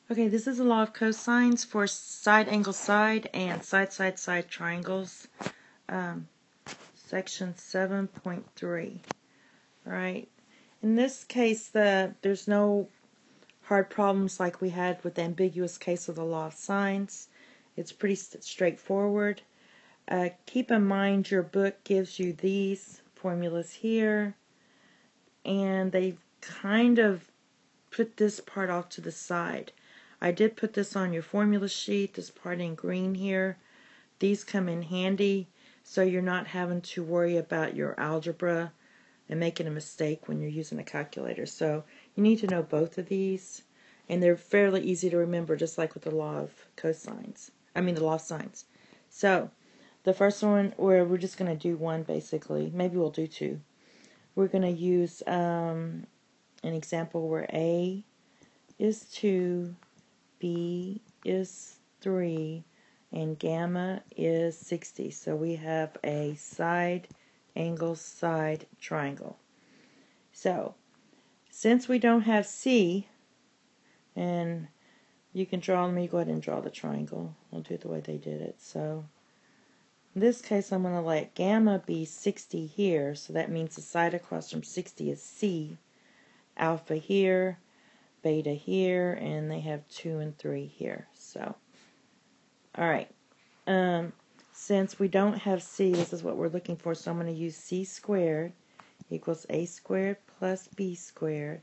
Okay, this is the law of cosines for side angle side and side triangles, section 7.3. Alright, in this case there's no hard problems like we had with the ambiguous case of the law of sines. It's pretty straightforward. Keep in mind your book gives you these formulas here, and they kind of put this part off to the side. I did put this on your formula sheet, this part in green here. These come in handy so you're not having to worry about your algebra and making a mistake when you're using a calculator. So you need to know both of these, and they're fairly easy to remember, just like with the law of cosines. The law of sines. So the first one, where we're just going to do one basically. Maybe we'll do two. We're going to use an example where A is 2, B is 3, and gamma is 60. So we have a side angle side triangle. So since we don't have C, and you can draw, let me go ahead and draw the triangle. I'll do it the way they did it. So in this case, I'm going to let gamma be 60 here, so that means the side across from 60 is C, alpha here, beta here, and they have 2 and 3 here. So, alright, since we don't have C, this is what we're looking for, so I'm going to use C squared equals A squared plus B squared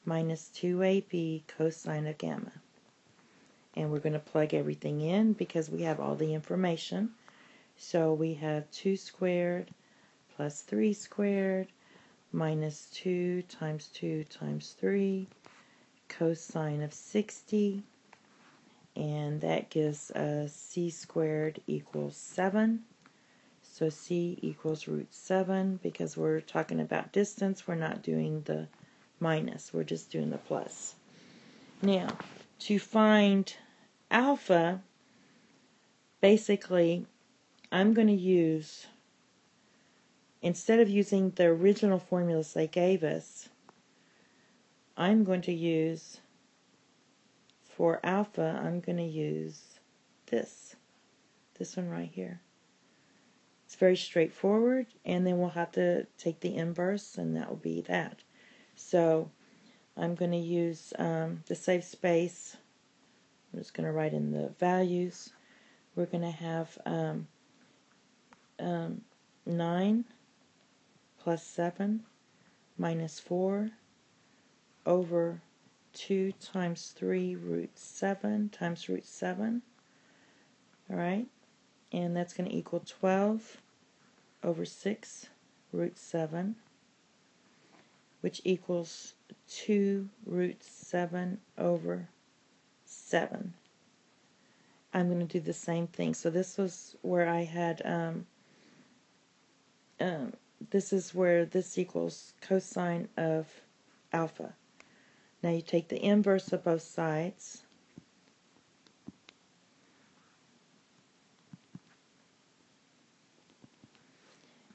minus 2AB cosine of gamma. And we're going to plug everything in because we have all the information. So we have 2 squared plus 3 squared minus 2 times 2 times 3 cosine of 60, and that gives us C squared equals 7. So C equals root 7. Because we're talking about distance, we're not doing the minus, we're just doing the plus. Now, to find alpha, basically I'm going to use, instead of using the original formulas they gave us, I'm going to use, for alpha, I'm going to use this one right here. It's very straightforward, and then we'll have to take the inverse, and that will be that. So I'm going to use, to save space, I'm just going to write in the values. We're going to have 9 plus 7 minus 4 over 2 times 3 root 7 times root 7. Alright, and that's going to equal 12 over 6 root 7, which equals 2 root 7 over 7. I'm going to do the same thing. So this was where I had, this is where this equals cosine of alpha. Now you take the inverse of both sides,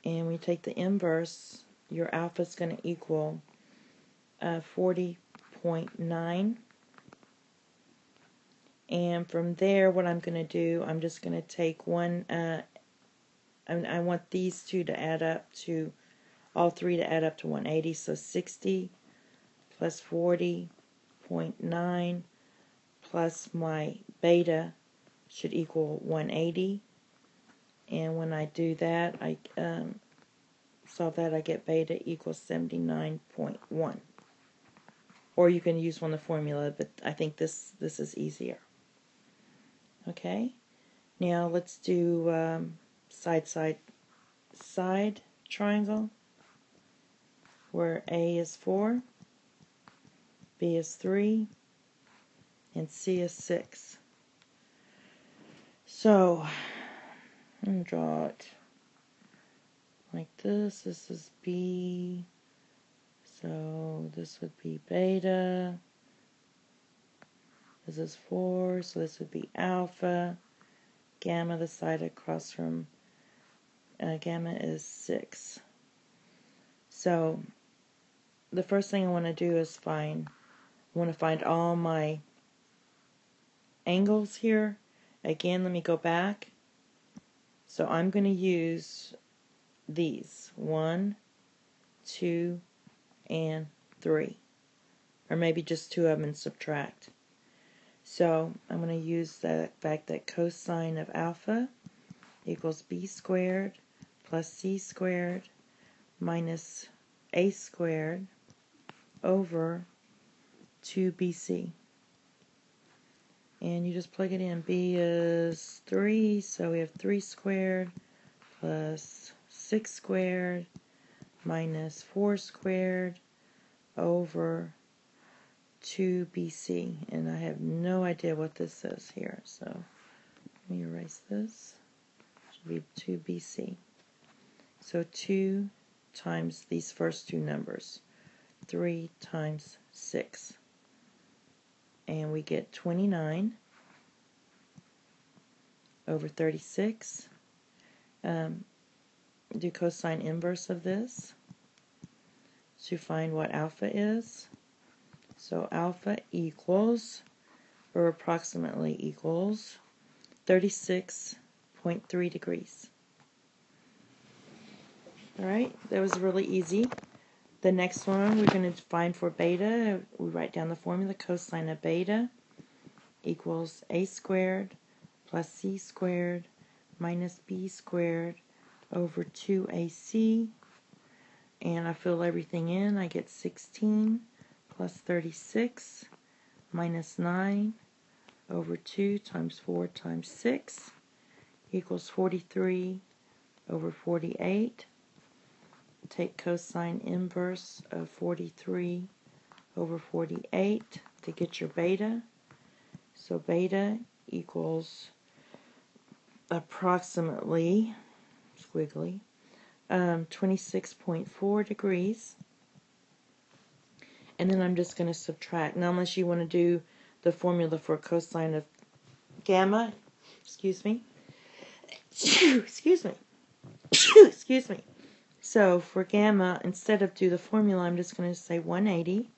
and we take the inverse, your alpha is going to equal 40.9. And from there, what I'm going to do, I'm just going to take one, I want these two to add up to, all three to add up to 180, so 60 plus 40.9 plus my beta should equal 180. And when I do that, I solve that, I get beta equals 79.1. Or you can use one of the formula, but I think this is easier. Okay, now let's do side triangle, where A is 4, B is 3, and C is 6. So I'm going to draw it like this. This is B, so this would be beta. This is 4, so this would be alpha. Gamma, the side across from gamma, is 6. So the first thing I want to do is I want to find all my angles here. Again, let me go back. So I'm going to use these 1, 2, and 3. Or maybe just 2 of them and subtract. So I'm going to use the fact that cosine of alpha equals b squared plus c squared minus a squared over 2bc. And you just plug it in. B is 3, so we have 3 squared plus 6 squared minus 4 squared over 2bc. And I have no idea what this says here, so let me erase this. It should be 2bc. So 2 times these first two numbers. 3 times 6. And we get 29 over 36. Do cosine inverse of this to find what alpha is. So alpha equals, or approximately equals, 36.3 degrees. Alright, that was really easy. The next one we're going to find for beta. We write down the formula. Cosine of beta equals a squared plus c squared minus b squared over 2ac. And I fill everything in. I get 16 plus 36 minus 9 over 2 times 4 times 6 equals 43 over 48. Take cosine inverse of 43 over 48 to get your beta. So beta equals approximately, squiggly, 26.4 degrees. And then I'm just going to subtract. Now, unless you want to do the formula for cosine of gamma, excuse me, excuse me, excuse me. So for gamma, instead of do the formula, I'm just going to say 180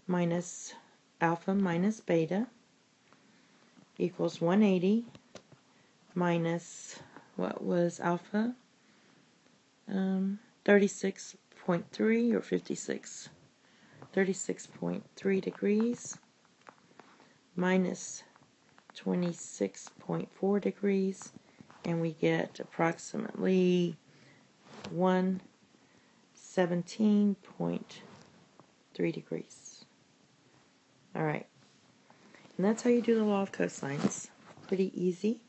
minus alpha minus beta equals 180 minus, what was alpha? 36.3 or 56. 36.3 degrees minus 26.4 degrees, and we get approximately 117.3 degrees. Alright, and that's how you do the law of cosines. Pretty easy.